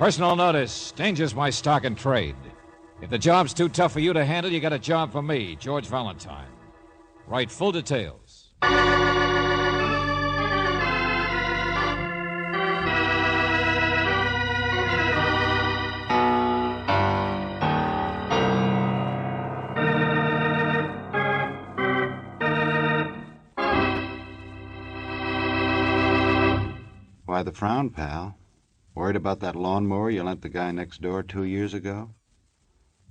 Personal notice. Danger's my stock and trade. If the job's too tough for you to handle, you got a job for me, George Valentine. Write full details. Why the frown, pal? Worried about that lawnmower you lent the guy next door 2 years ago?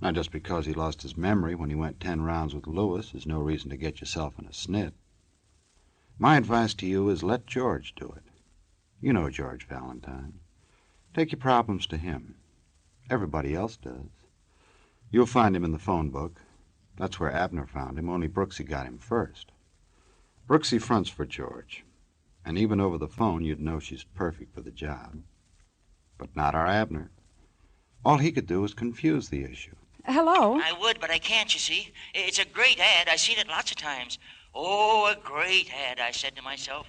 Not just because he lost his memory when he went 10 rounds with Lewis is no reason to get yourself in a snit. My advice to you is let George do it. You know George Valentine. Take your problems to him. Everybody else does. You'll find him in the phone book. That's where Abner found him, only Brooksy got him first. Brooksy fronts for George. And even over the phone, you'd know she's perfect for the job. But not our Abner. All he could do was confuse the issue. Hello? I would, but I can't, you see. It's a great ad. I've seen it lots of times. Oh, a great ad, I said to myself.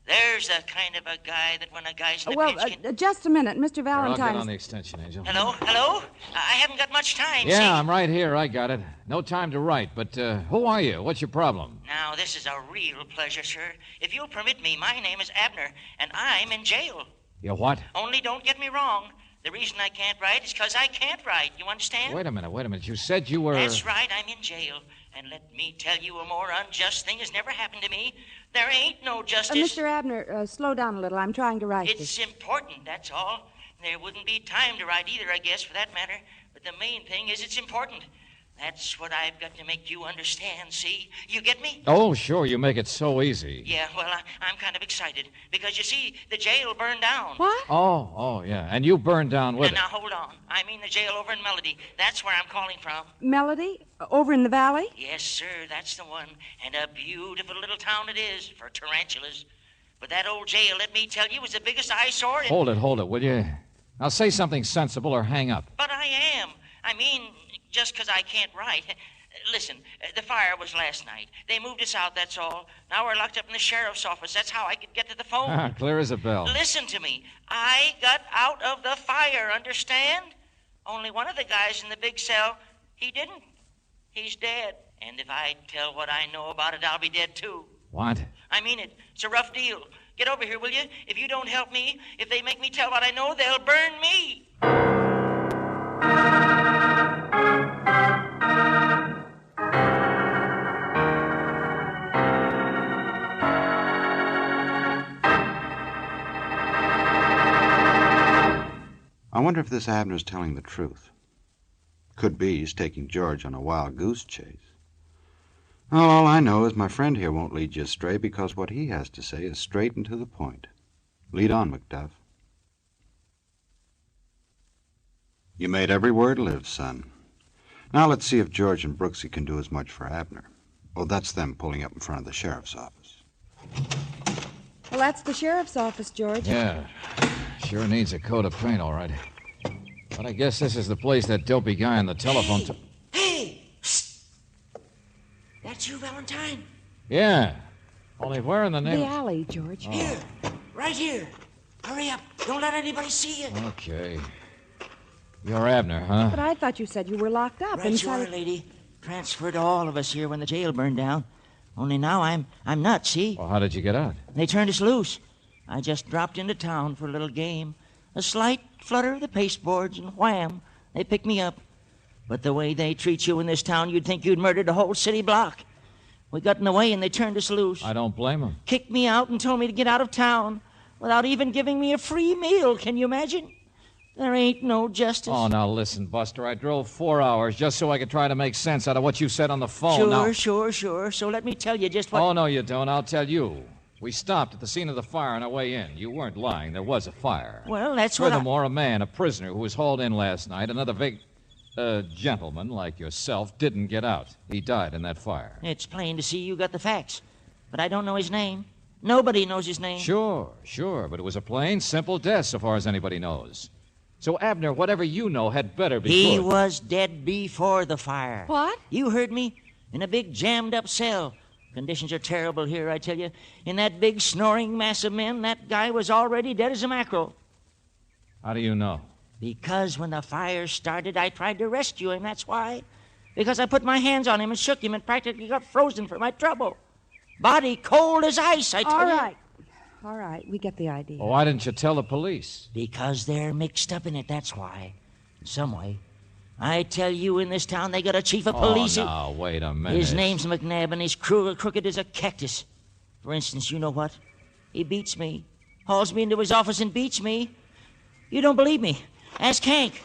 There's the kind of a guy that when a guy's in the pinch just a minute, Mr. Valentine. I'll get on the extension, Angel. Hello? I haven't got much time, Yeah, see? I'm right here. I got it. No time to write, but who are you? What's your problem? Now, this is a real pleasure, sir. If you'll permit me, my name is Abner, and I'm in jail. You what? Only don't get me wrong. The reason I can't write is because I can't write. You understand? Wait a minute. You said you were... That's right, I'm in jail. And let me tell you, a more unjust thing has never happened to me. There ain't no justice. Mr. Abner, slow down a little. I'm trying to write It's important, that's all. There wouldn't be time to write either, I guess, for that matter. But the main thing is it's important. That's what I've got to make you understand, see? You get me? Oh, sure, you make it so easy. Yeah, well, I'm kind of excited. Because, you see, the jail burned down. What? Oh, yeah. And you burned down with it. Now, hold on. I mean the jail over in Melody. That's where I'm calling from. Melody? Over in the valley? Yes, sir, that's the one. And a beautiful little town it is for tarantulas. But that old jail, let me tell you, was the biggest eyesore in... Hold it, will you? Now say something sensible or hang up. But I am. I mean, just because I can't write. Listen, the fire was last night. They moved us out, that's all. Now we're locked up in the sheriff's office. That's how I could get to the phone. Clear as a bell. Listen to me. I got out of the fire, understand? Only one of the guys in the big cell, he didn't. He's dead. And if I tell what I know about it, I'll be dead, too. What? I mean it. It's a rough deal. Get over here, will you? If you don't help me, if they make me tell what I know, they'll burn me. I wonder if this Abner's telling the truth. Could be he's taking George on a wild goose chase. All I know is my friend here won't lead you astray because what he has to say is straight and to the point. Lead on, Macduff. You made every word live, son. Now let's see if George and Brooksy can do as much for Abner. Oh, that's them pulling up in front of the sheriff's office. Well, that's the sheriff's office, George. Yeah, sure needs a coat of paint, all right. But I guess this is the place that dopey guy on the telephone... Hey! Psst. That's you, Valentine? Yeah. Only where in the name... The alley, George. Oh. Here. Right here. Hurry up. Don't let anybody see you. Okay. You're Abner, huh? But I thought you said you were locked up Right you are, lady. Transferred all of us here when the jail burned down. Only now I'm nuts, see? Well, how did you get out? They turned us loose. I just dropped into town for a little game. A slight flutter of the pasteboards, and wham, they picked me up. But the way they treat you in this town, you'd think you'd murdered a whole city block. We got in the way, and they turned us loose. I don't blame them. Kicked me out and told me to get out of town without even giving me a free meal. Can you imagine? There ain't no justice. Oh, now listen, Buster. I drove 4 hours just so I could try to make sense out of what you said on the phone. Sure. So let me tell you just what... Oh, no, you don't. I'll tell you. We stopped at the scene of the fire on our way in. You weren't lying. There was a fire. Well, that's what Furthermore, a man, a prisoner who was hauled in last night, another gentleman like yourself, didn't get out. He died in that fire. It's plain to see you got the facts. But I don't know his name. Nobody knows his name. Sure. But it was a plain, simple death so far as anybody knows. So, Abner, whatever you know had better be He good. was dead before the fire. What? You heard me. In a big jammed-up cell. Conditions are terrible here, I tell you. In that big snoring mass of men, that guy was already dead as a mackerel. How do you know? Because when the fire started, I tried to rescue him, that's why. Because I put my hands on him and shook him and practically got frozen for my trouble. Body cold as ice, I tell you. All right, we get the idea. Well, why didn't you tell the police? Because they're mixed up in it, that's why. In some way. I tell you, in this town, they got a chief of police. Oh, now, wait a minute. His name's McNabb, and his crew are crooked as a cactus. For instance, you know what? He beats me. Hauls me into his office and beats me. You don't believe me? Ask Hank.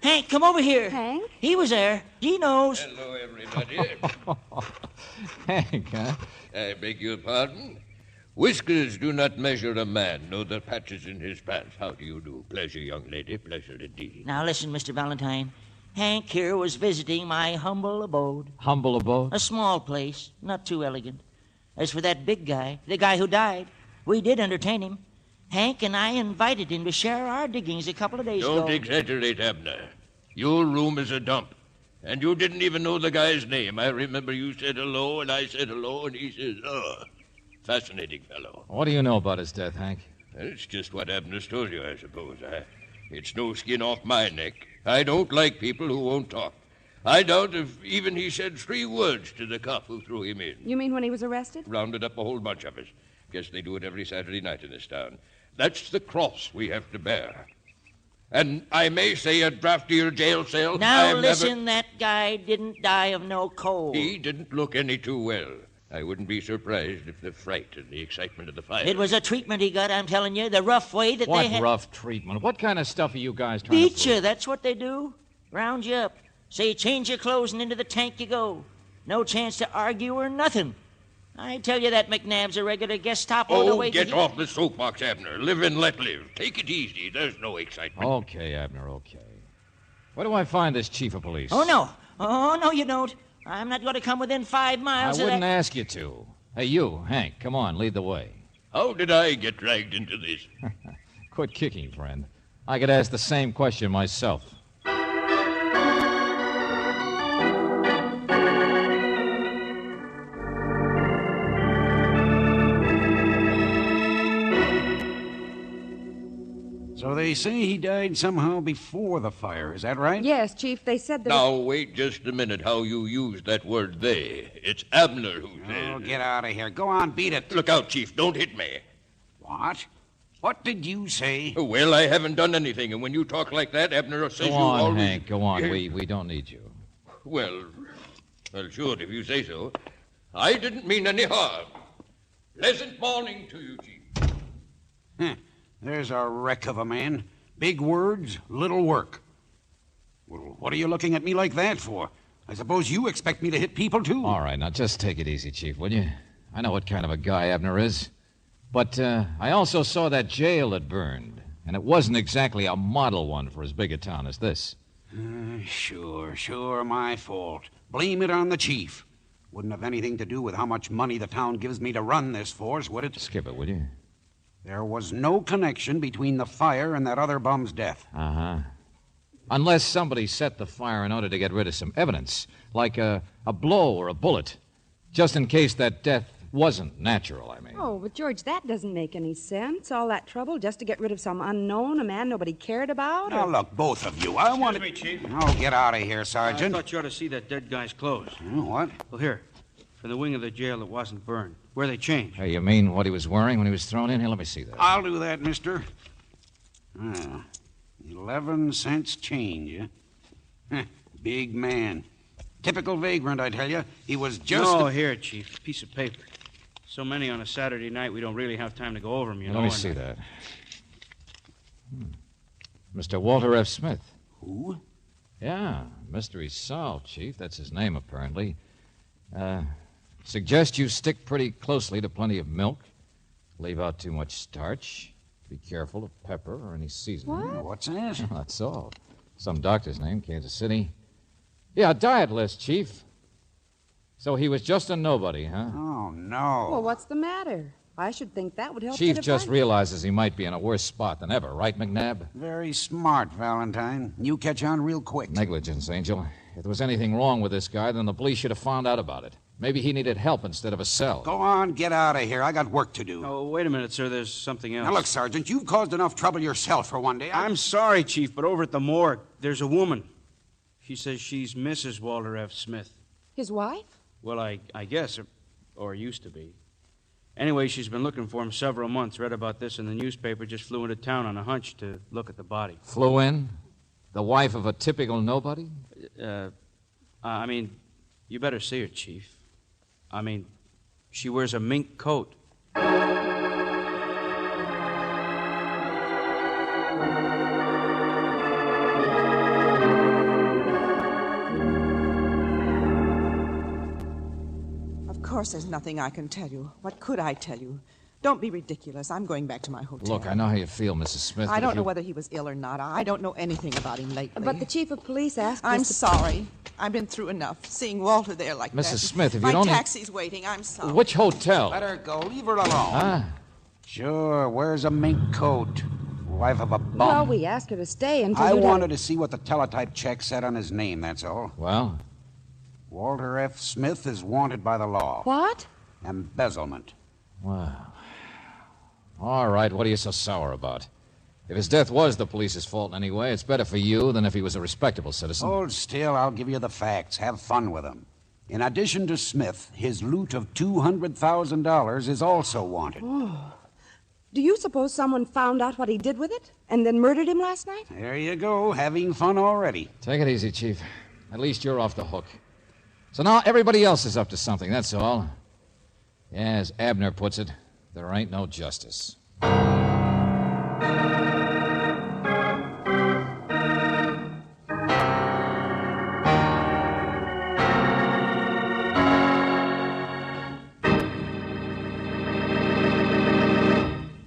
Hank, come over here. Hank? He was there. He knows. Hello, everybody. Hank, huh? I beg your pardon? Whiskers do not measure a man, nor the patches in his pants. How do you do? Pleasure, young lady. Pleasure indeed. Now listen, Mr. Valentine. Hank here was visiting my humble abode. Humble abode? A small place, not too elegant. As for that big guy, the guy who died, we did entertain him. Hank and I invited him to share our diggings a couple of days ago. Don't exaggerate, Abner. Your room is a dump. And you didn't even know the guy's name. I remember you said hello, and I said hello, and he says, fascinating fellow. What do you know about his death, Hank? It's just what Abner's told you, I suppose. It's no skin off my neck. I don't like people who won't talk. I doubt if even he said 3 words to the cop who threw him in. You mean when he was arrested? Rounded up a whole bunch of us. Guess they do it every Saturday night in this town. That's the cross we have to bear. And I may say a draftier jail cell. Now listen, that guy didn't die of no cold. He didn't look any too well. I wouldn't be surprised if the fright and the excitement of the fire... It was a treatment he got, I'm telling you, the rough way that they had... What rough treatment? What kind of stuff are you guys trying to Beat you, that's what they do. Round you up. Say, change your clothes and into the tank you go. No chance to argue or nothing. I tell you that McNabb's a regular Gestapo the way... Get off the soapbox, Abner. Live and let live. Take it easy. There's no excitement. Okay, Abner, okay. Where do I find this chief of police? Oh, no, you don't. I'm not going to come within 5 miles I of that... wouldn't ask you to. Hey, you, Hank, come on, lead the way. How did I get dragged into this? Quit kicking, friend. I could ask the same question myself. So they say he died somehow before the fire, is that right? Yes, Chief, they said that... Now, wait just a minute how you use that word they. It's Abner who says... Oh, get out of here. Go on, beat it. Look out, Chief. Don't hit me. What? What did you say? Well, I haven't done anything, and when you talk like that, Abner says Go you on, always... Hank, go on. We don't need you. Well, sure, if you say so. I didn't mean any harm. Pleasant morning to you, Chief. Huh. There's a wreck of a man. Big words, little work. Well, what are you looking at me like that for? I suppose you expect me to hit people, too. All right, now just take it easy, Chief, will you? I know what kind of a guy Abner is. But I also saw that jail that burned, and it wasn't exactly a model one for as big a town as this. Sure, my fault. Blame it on the chief. Wouldn't have anything to do with how much money the town gives me to run this force, would it? Skip it, will you? There was no connection between the fire and that other bum's death. Uh-huh. Unless somebody set the fire in order to get rid of some evidence, like a blow or a bullet, just in case that death wasn't natural, I mean. Oh, but George, that doesn't make any sense. All that trouble just to get rid of some unknown, a man nobody cared about? Now, look, both of you, I want to... Excuse me, Chief. Oh, get out of here, Sergeant. I thought you ought to see that dead guy's clothes. What? Well, here, for the wing of the jail that wasn't burned. Where they changed. Hey, you mean what he was wearing when he was thrown in? Here, let me see that. I'll do that, mister. 11 cents change, huh? Big man. Typical vagrant, I tell you. He was just... No, here, Chief. Piece of paper. So many on a Saturday night, we don't really have time to go over them, you know. Let me see that. Mr. Walter F. Smith. Who? Yeah, mystery solved, Chief. That's his name, apparently. Suggest you stick pretty closely to plenty of milk. Leave out too much starch. Be careful of pepper or any seasoning. What's that? That's all. Some doctor's name, Kansas City. Yeah, a diet list, Chief. So he was just a nobody, huh? Oh, no. Well, what's the matter? I should think that would help Chief get a just fight. realizes he might be in a worse spot than ever, right, McNabb? Very smart, Valentine. You catch on real quick. Negligence, Angel. If there was anything wrong with this guy, then the police should have found out about it. Maybe he needed help instead of a cell. Go on, get out of here. I got work to do. Oh, wait a minute, sir. There's something else. Now, look, Sergeant, you've caused enough trouble yourself for one day. I'm sorry, Chief, but over at the morgue, there's a woman. She says she's Mrs. Walter F. Smith. His wife? Well, I guess, or used to be. Anyway, she's been looking for him several months. Read about this in the newspaper, just flew into town on a hunch to look at the body. Flew in? The wife of a typical nobody? I mean, you better see her, Chief. I mean, she wears a mink coat. Of course there's nothing I can tell you. What could I tell you? Don't be ridiculous. I'm going back to my hotel. Look, I know how you feel, Mrs. Smith. I don't know whether he was ill or not. I don't know anything about him lately. But the chief of police asked I'm us to... sorry. I've been through enough. Seeing Walter there like that. Mrs. Smith, if my you'd only... My taxi's waiting. I'm sorry. Which hotel? Let her go. Leave her alone. Ah. Sure, wears a mink coat. Wife of a bum. Well, we asked her to stay until I you... wanted to see what the teletype check said on his name, that's all. Well? Walter F. Smith is wanted by the law. What? Embezzlement. Well... All right, what are you so sour about? If his death was the police's fault anyway, it's better for you than if he was a respectable citizen. Hold still, I'll give you the facts. Have fun with them. In addition to Smith, his loot of $200,000 is also wanted. Oh. Do you suppose someone found out what he did with it and then murdered him last night? There you go, having fun already. Take it easy, Chief. At least you're off the hook. So now everybody else is up to something, that's all. Yeah, as Abner puts it, there ain't no justice.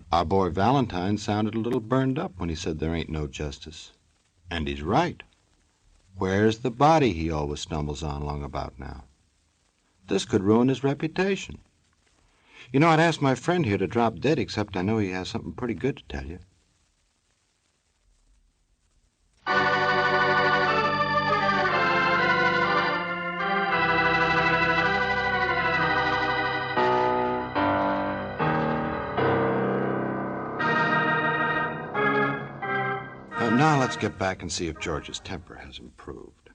Our boy Valentine sounded a little burned up when he said there ain't no justice. And he's right. Where's the body he always stumbles on long about now? This could ruin his reputation. You know, I'd ask my friend here to drop dead, except I know he has something pretty good to tell you. Now let's get back and see if George's temper has improved.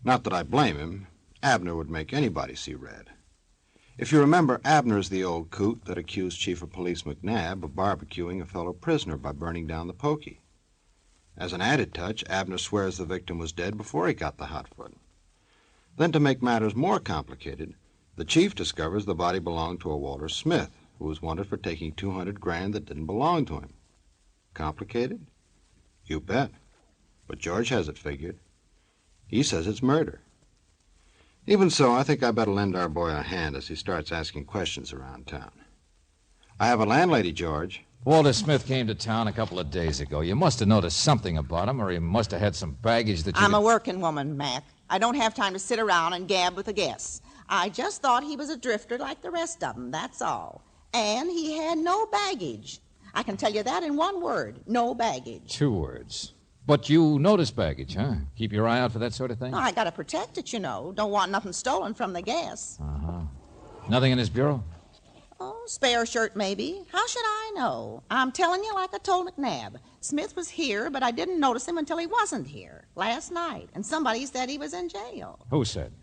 Not that I blame him. Abner would make anybody see red. If you remember, Abner's the old coot that accused Chief of Police McNabb of barbecuing a fellow prisoner by burning down the pokey. As an added touch, Abner swears the victim was dead before he got the hot foot. Then, to make matters more complicated, the chief discovers the body belonged to a Walter Smith, who was wanted for taking $200,000 that didn't belong to him. Complicated? You bet. But George has it figured. He says it's murder. Even so, I think I better lend our boy a hand as he starts asking questions around town. I have a landlady, George. Walter Smith came to town a couple of days ago. You must have noticed something about him, or he must have had some baggage that you... I'm a working woman, Mac. I don't have time to sit around and gab with the guests. I just thought he was a drifter like the rest of them, that's all. And he had no baggage. I can tell you that in one word, no baggage. 2 words. But you notice baggage, huh? Keep your eye out for that sort of thing? I gotta protect it, you know. Don't want nothing stolen from the guests. Uh-huh. Nothing in his bureau? Oh, spare shirt, maybe. How should I know? I'm telling you like I told McNabb. Smith was here, but I didn't notice him until he wasn't here, last night. And somebody said he was in jail. Who said?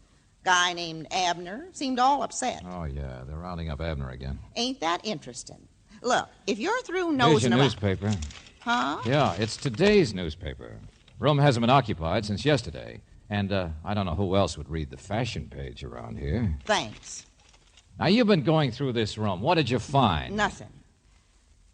Guy named Abner. Seemed all upset. Oh, yeah, they're rounding up Abner again. Ain't that interesting? Look, if you're through Here's nosing your around... newspaper. Huh? Yeah, it's today's newspaper. Room hasn't been occupied since yesterday. And I don't know who else would read the fashion page around here. Thanks. Now, you've been going through this room. What did you find? Nothing.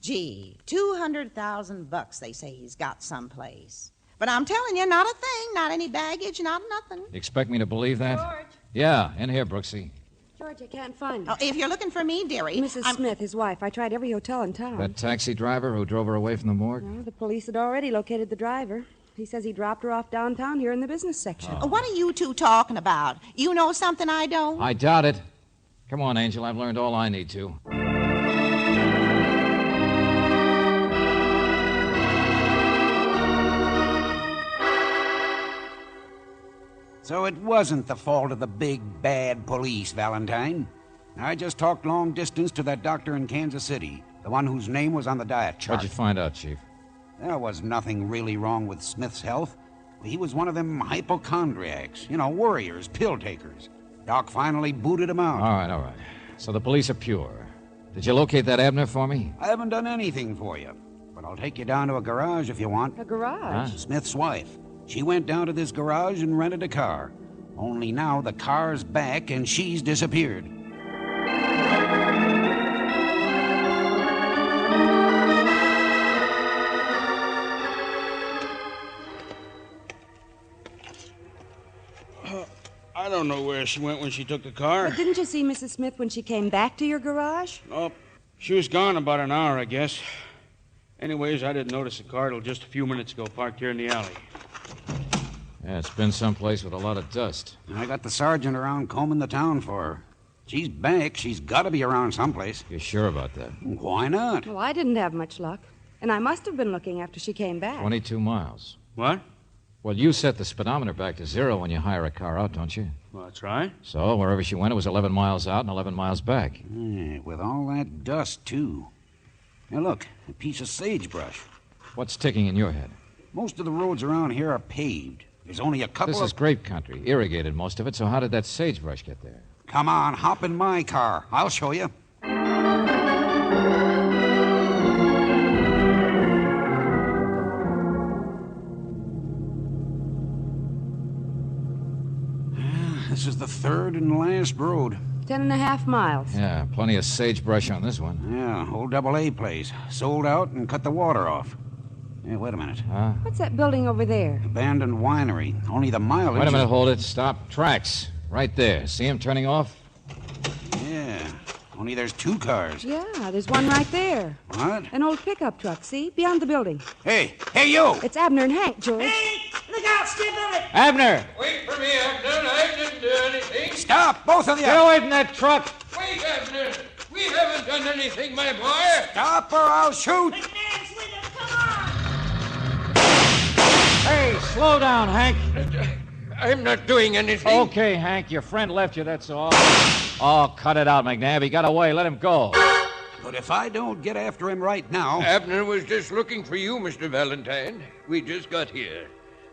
Gee, $200,000 they say he's got someplace. But I'm telling you, not a thing, not any baggage, not nothing. You expect me to believe that? George. Yeah, in here, Brooksy. George, I can't find Oh, him. if you're looking for me, dearie... Mrs. Smith, his wife. I tried every hotel in town. That taxi driver who drove her away from the morgue? No, the police had already located the driver. He says he dropped her off downtown here in the business section. What are you two talking about? You know something I don't? I doubt it. Come on, Angel. I've learned all I need to. So it wasn't the fault of the big, bad police, Valentine. I just talked long distance to that doctor in Kansas City, the one whose name was on the diet chart. What'd you find out, Chief? There was nothing really wrong with Smith's health. He was one of them hypochondriacs, worriers, pill takers. Doc finally booted him out. All right. So the police are pure. Did you locate that Abner for me? I haven't done anything for you, but I'll take you down to a garage if you want. A garage? Huh? Smith's wife. She went down to this garage and rented a car. Only now the car's back and she's disappeared. I don't know where she went when she took the car. But didn't you see Mrs. Smith when she came back to your garage? Oh, she was gone about an hour, I guess. Anyways, I didn't notice the car till just a few minutes ago, parked here in the alley. Yeah, it's been someplace with a lot of dust. I got the sergeant around combing the town for her. She's back. She's got to be around someplace. You sure about that? Why not? Well, I didn't have much luck. And I must have been looking after she came back. 22 miles. What? Well, you set the speedometer back to 0 when you hire a car out, don't you? Well, that's right. So, wherever she went, it was 11 miles out and 11 miles back. Yeah, with all that dust, too. Now, look, a piece of sagebrush. What's ticking in your head? Most of the roads around here are paved. There's only a couple This is grape country, irrigated most of it, so how did that sagebrush get there? Come on, hop in my car. I'll show you. This is the third and last road. 10.5 miles. Yeah, plenty of sagebrush on this one. Yeah, old AA place. Sold out and cut the water off. Hey, wait a minute. Huh? What's that building over there? Abandoned winery. Only the mileage... Wait a minute, hold it. Stop. Tracks. Right there. See him turning off? Yeah, only there's 2 cars. Yeah, there's one right there. What? An old pickup truck, see? Beyond the building. Hey, you! It's Abner and Hank, George. Look out, skip on it! Abner! Wait for me, Abner. I didn't do anything. Stop, both of you! Get away from that truck! Wait, Abner. We haven't done anything, my boy. Stop or I'll shoot! McNabb's with him, come on! Hey, slow down, Hank. I'm not doing anything. Okay, Hank, your friend left you, that's all. Oh, cut it out, McNabb. He got away. Let him go. But if I don't get after him right now... Abner was just looking for you, Mr. Valentine. We just got here.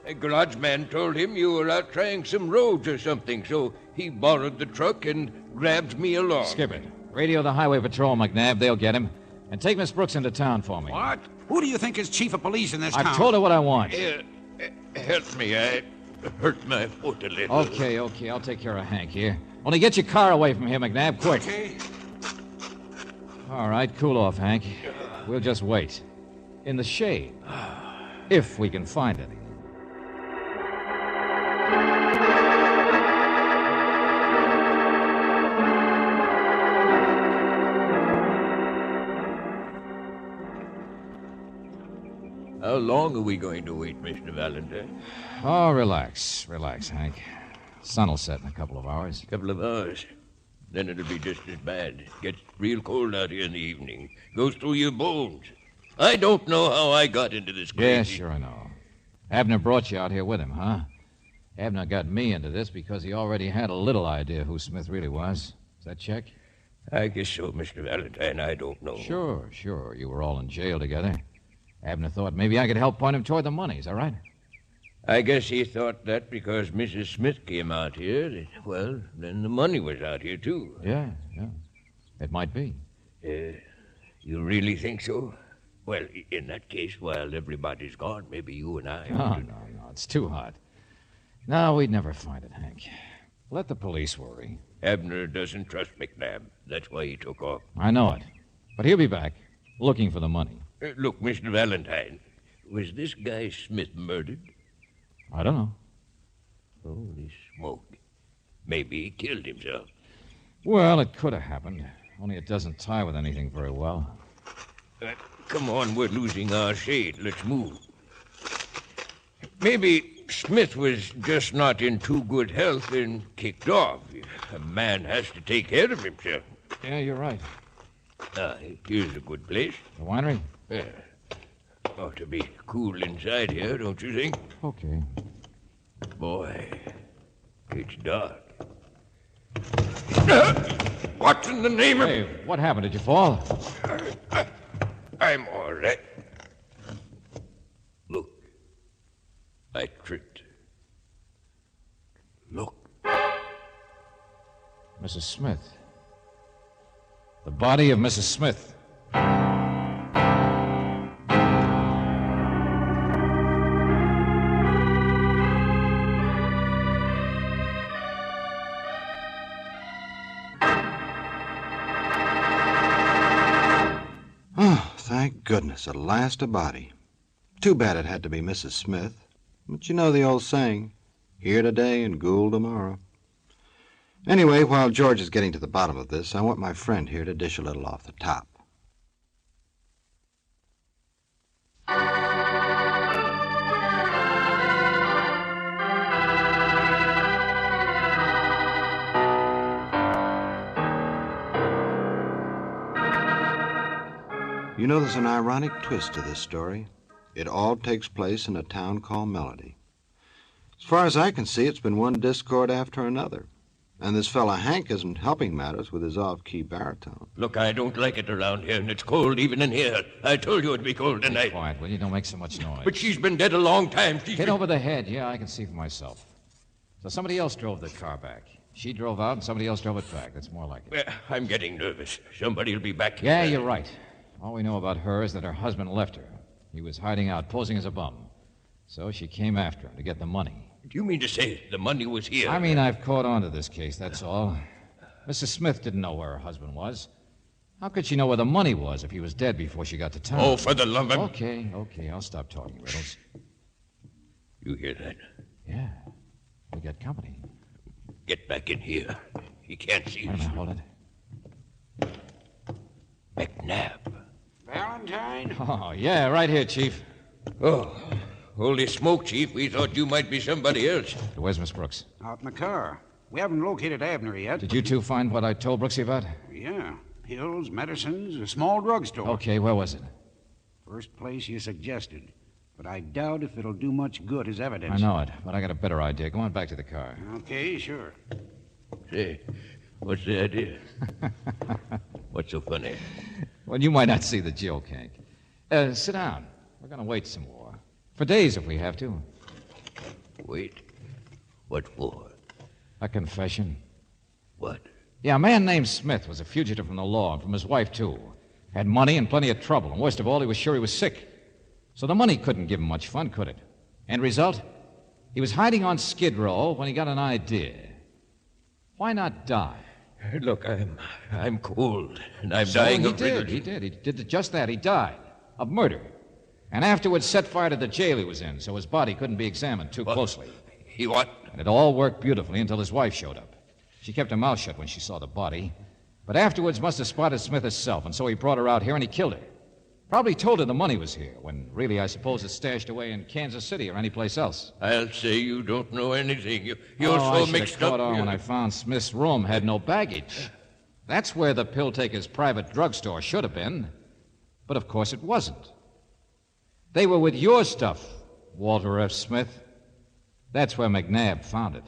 A garage man told him you were out trying some roads or something, so he borrowed the truck and grabbed me along. Skip it. Radio the highway patrol, McNabb. They'll get him. And take Miss Brooks into town for me. What? Who do you think is chief of police in this town? I've told her what I want. Help me. I hurt my foot a little. Okay. I'll take care of Hank here. Only get your car away from here, McNabb, quick. Okay. All right, cool off, Hank. We'll just wait. In the shade. If we can find any. How long are we going to wait, Mr. Valentine? Oh, relax, Hank. Sun'll set in a couple of hours. Couple of hours. Then it'll be just as bad. Gets real cold out here in the evening. Goes through your bones. I don't know how I got into this crazy... Yeah, sure I know. Abner brought you out here with him, huh? Abner got me into this because he already had a little idea who Smith really was. Does that check? I guess so, Mr. Valentine. I don't know. Sure. You were all in jail together. Abner thought maybe I could help point him toward the money. Is that right? I guess he thought that because Mrs. Smith came out here, well, then the money was out here, too. Yeah. It might be. You really think so? Well, in that case, while everybody's gone, maybe you and I... No. It's too hot. No, we'd never find it, Hank. Let the police worry. Abner doesn't trust McNabb. That's why he took off. I know it. But he'll be back, looking for the money. Look, Mr. Valentine, was this guy Smith murdered? I don't know. Holy smoke. Maybe he killed himself. Well, it could have happened. Only it doesn't tie with anything very well. Come on, we're losing our shade. Let's move. Maybe Smith was just not in too good health and kicked off. A man has to take care of himself. Yeah, you're right. Here's a good place. The winery? Yeah. Ought to be cool inside here, don't you think? Okay. Boy, It's dark. What in the name of... Hey, what happened? Did you fall? I'm all right. Look. I tripped. Look. Mrs. Smith. The body of Mrs. Smith. Oh, thank goodness, at last a body. Too bad it had to be Mrs. Smith. But you know the old saying, here today and ghoul tomorrow. Anyway, while George is getting to the bottom of this, I want my friend here to dish a little off the top. You know, there's an ironic twist to this story. It all takes place in a town called Melody. As far as I can see, it's been one discord after another. And this fella Hank isn't helping matters with his off-key baritone. Look, I don't like it around here, and it's cold even in here. I told you it'd be cold tonight. Be quiet, will you? Don't make so much noise. But she's been dead a long time. Get over the head. Yeah, I can see for myself. So somebody else drove the car back. She drove out and somebody else drove it back. That's more like it. Well, I'm getting nervous. Somebody'll be back here. Yeah, you're right. All we know about her is that her husband left her. He was hiding out, posing as a bum. So she came after him to get the money. Do you mean to say the money was here? I mean, I've caught on to this case, that's all. Mrs. Smith didn't know where her husband was. How could she know where the money was if he was dead before she got to town? Oh, for the love of... Okay, I'll stop talking, Riddles. You hear that? Yeah, we got company. Get back in here. He can't see Wait a us. minute, hold it. McNabb. Valentine? Oh, yeah, right here, Chief. Oh, holy smoke, Chief. We thought you might be somebody else. Where's Miss Brooks? Out in the car. We haven't located Abner yet. Did you two find what I told Brooksy about? Yeah. Pills, medicines, a small drugstore. Okay, where was it? First place you suggested. But I doubt if it'll do much good as evidence. I know it, but I got a better idea. Go on back to the car. Okay, sure. Say, what's the idea? What's so funny? Well, you might not see the joke, Hank. Sit down. We're going to wait some more. For days, if we have to. Wait. What for? A confession. What? Yeah, a man named Smith was a fugitive from the law, and from his wife, too. Had money and plenty of trouble, and worst of all, he was sure he was sick. So the money couldn't give him much fun, could it? End result? He was hiding on Skid Row when he got an idea. Why not die? Look, I'm cold, and I'm dying of riddles. He did just that. He died of murder. And afterwards set fire to the jail he was in, so his body couldn't be examined too closely. He what? And it all worked beautifully until his wife showed up. She kept her mouth shut when she saw the body, but afterwards must have spotted Smith herself, and so he brought her out here and he killed her. Probably told her the money was here, when really I suppose it's stashed away in Kansas City or anyplace else. I'll say you don't know anything. You're I so should mixed have caught up. on when I found Smith's room had no baggage. That's where the pill taker's private drugstore should have been. But of course it wasn't. They were with your stuff, Walter F. Smith. That's where McNabb found it.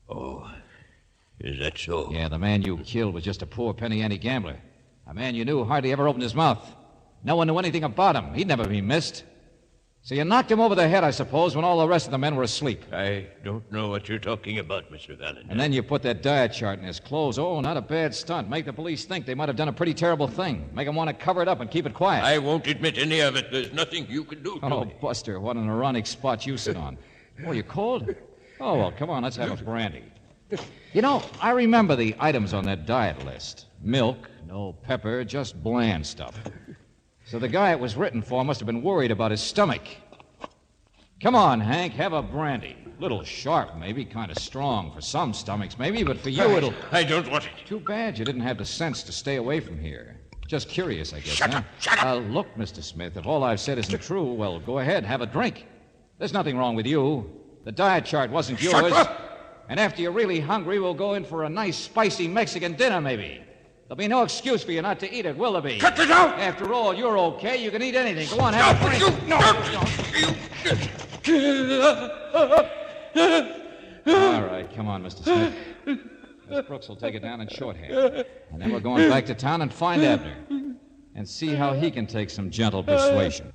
Oh, is that so? Yeah, the man you killed was just a poor penny ante gambler. A man you knew hardly ever opened his mouth. No one knew anything about him. He'd never be missed. So you knocked him over the head, I suppose, when all the rest of the men were asleep. I don't know what you're talking about, Mr. Valentine. And then you put that diet chart in his clothes. Oh, not a bad stunt. Make the police think they might have done a pretty terrible thing. Make them want to cover it up and keep it quiet. I won't admit any of it. There's nothing you can do to Oh, me. Buster, what an ironic spot you sit on. Oh, you cold? Oh, well, come on, let's have a brandy. You know, I remember the items on that diet list. Milk, no pepper, just bland stuff. So the guy it was written for must have been worried about his stomach. Come on, Hank, have a brandy. Little sharp, maybe, kind of strong for some stomachs, maybe, but for you it'll... I don't want it. Too bad you didn't have the sense to stay away from here. Just curious, I guess, Shut huh? up, shut up. Look, Mr. Smith, if all I've said isn't true, well, go ahead, have a drink. There's nothing wrong with you. The diet chart wasn't yours. Shut up! And after you're really hungry, we'll go in for a nice, spicy Mexican dinner, maybe. There'll be no excuse for you not to eat it, will there be? Cut it out! After all, you're okay. You can eat anything. Go on, have a drink. No! All right, come on, Mr. Smith. Miss Brooks will take it down in shorthand. And then we're going back to town and find Abner. And see how he can take some gentle persuasion.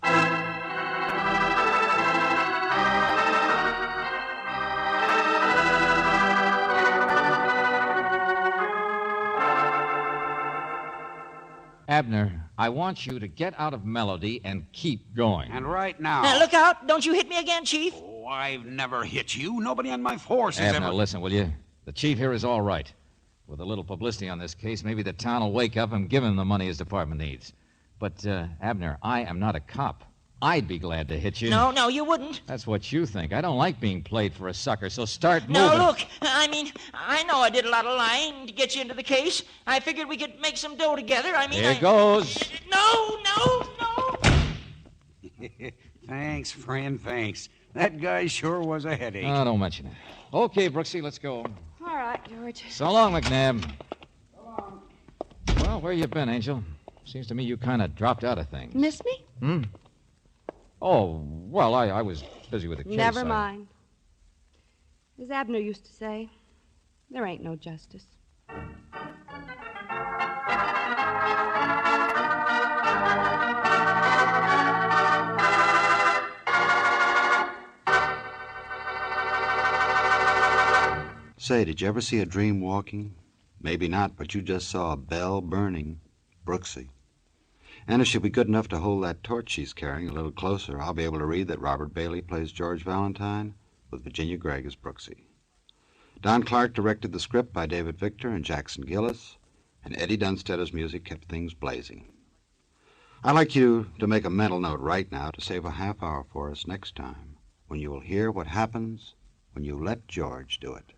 Abner, I want you to get out of melody and keep going. And right now... Now, look out. Don't you hit me again, Chief. Oh, I've never hit you. Nobody on my force has Abner, ever... listen, will you? The chief here is all right. With a little publicity on this case, maybe the town will wake up and give him the money his department needs. But, Abner, I am not a cop. I'd be glad to hit you. No, you wouldn't. That's what you think. I don't like being played for a sucker, so start moving. No, look, I know I did a lot of lying to get you into the case. I figured we could make some dough together. Here goes. No. Thanks, friend, thanks. That guy sure was a headache. Oh, don't mention it. Okay, Brooksy, let's go. All right, George. So long, McNabb. So long. Well, where you been, Angel? Seems to me you kind of dropped out of things. Miss me? Oh, well, I was busy with the case. Never mind. As Abner used to say, there ain't no justice. Say, did you ever see a dream walking? Maybe not, but you just saw a bell burning. Brooksy. And if she'll be good enough to hold that torch she's carrying a little closer, I'll be able to read that Robert Bailey plays George Valentine with Virginia Gregg as Brooksy. Don Clark directed the script by David Victor and Jackson Gillis, and Eddie Dunstedter's music kept things blazing. I'd like you to make a mental note right now to save a half hour for us next time, when you will hear what happens when you let George do it.